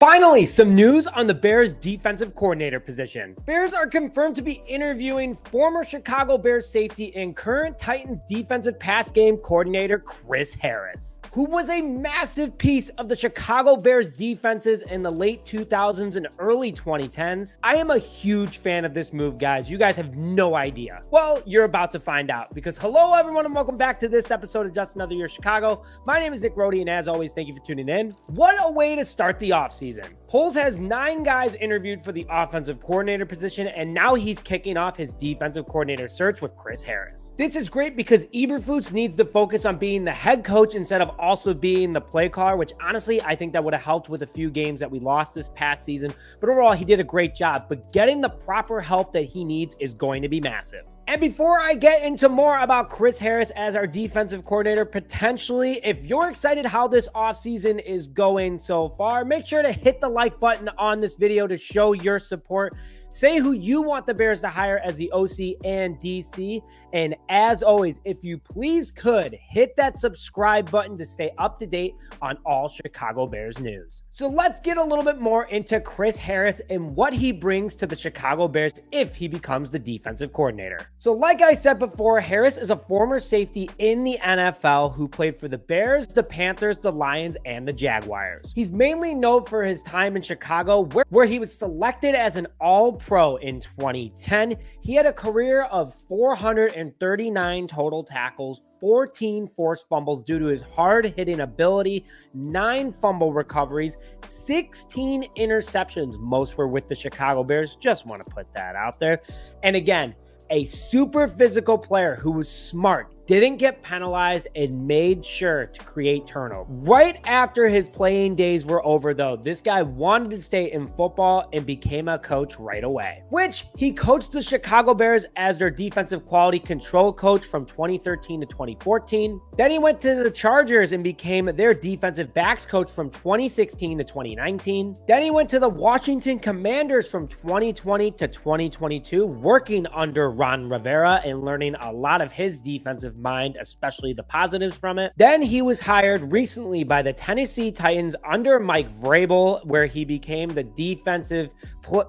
Finally, some news on the Bears defensive coordinator position. Bears are confirmed to be interviewing former Chicago Bears safety and current Titans defensive pass game coordinator Chris Harris, who was a massive piece of the Chicago Bears defenses in the late 2000s and early 2010s. I am a huge fan of this move, guys. You guys have no idea. Well, you're about to find out, because hello everyone and welcome back to this episode of Just Another Year Chicago. My name is Nick Rohde, and as always, thank you for tuning in. What a way to start the offseason. Poles has 9 guys interviewed for the offensive coordinator position, and now he's kicking off his defensive coordinator search with Chris Harris. This is great because Eberflus needs to focus on being the head coach instead of also being the play caller, which honestly, I think that would have helped with a few games that we lost this past season. But overall, he did a great job. But getting the proper help that he needs is going to be massive. And before I get into more about Chris Harris as our defensive coordinator, potentially, if you're excited how this offseason is going so far, make sure to hit the like button on this video to show your support. Say who you want the Bears to hire as the OC and DC. And as always, if you please could, hit that subscribe button to stay up to date on all Chicago Bears news. So let's get a little bit more into Chris Harris and what he brings to the Chicago Bears if he becomes the defensive coordinator. So like I said before, Harris is a former safety in the NFL who played for the Bears, the Panthers, the Lions, and the Jaguars. He's mainly known for his time in Chicago, where he was selected as an All-Pro in 2010. He had a career of 439 total tackles, 14 forced fumbles due to his hard-hitting ability, 9 fumble recoveries, 16 interceptions. Most were with the Chicago Bears. Just want to put that out there. And again, a super physical player who was smart, didn't get penalized, and made sure to create turnover. Right after his playing days were over, though, this guy wanted to stay in football and became a coach right away, which he coached the Chicago Bears as their defensive quality control coach from 2013 to 2014. Then he went to the Chargers and became their defensive backs coach from 2016 to 2019. Then he went to the Washington Commanders from 2020 to 2022, working under Ron Rivera and learning a lot of his defensive mind, especially the positives from it. Then he was hired recently by the Tennessee Titans under Mike Vrabel, where he became the defensive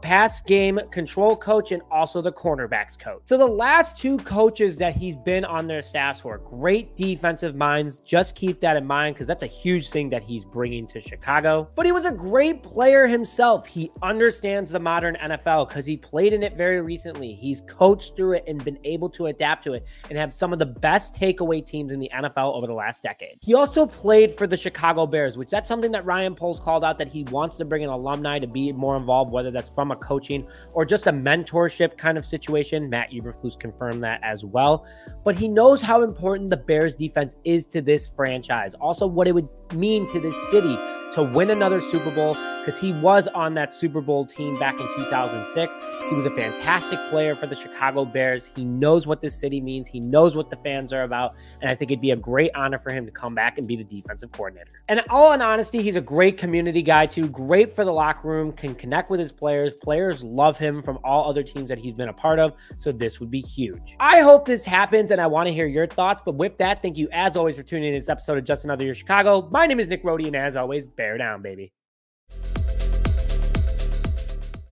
pass game control coach and also the cornerbacks coach. So the last 2 coaches that he's been on their staffs for, great defensive minds. Just keep that in mind because that's a huge thing that he's bringing to Chicago. But he was a great player himself. He understands the modern NFL because he played in it very recently. He's coached through it and been able to adapt to it and have some of the best takeaway teams in the NFL over the last decade. He also played for the Chicago Bears, which that's something that Ryan Poles called out, that he wants to bring an alumni to be more involved, whether that's from a coaching or just a mentorship kind of situation. Matt Eberflus confirmed that as well. But he knows how important the Bears defense is to this franchise. Also what it would mean to this city to win another Super Bowl, because he was on that Super Bowl team back in 2006. He was a fantastic player for the Chicago Bears. He knows what this city means. He knows what the fans are about. And I think it'd be a great honor for him to come back and be the defensive coordinator. And all in honesty, he's a great community guy too. Great for the locker room, can connect with his players. Players love him from all other teams that he's been a part of. So this would be huge. I hope this happens, and I want to hear your thoughts. But with that, thank you as always for tuning in to this episode of Just Another Year Chicago. My name is Nick Rohde, and as always, bear down, baby.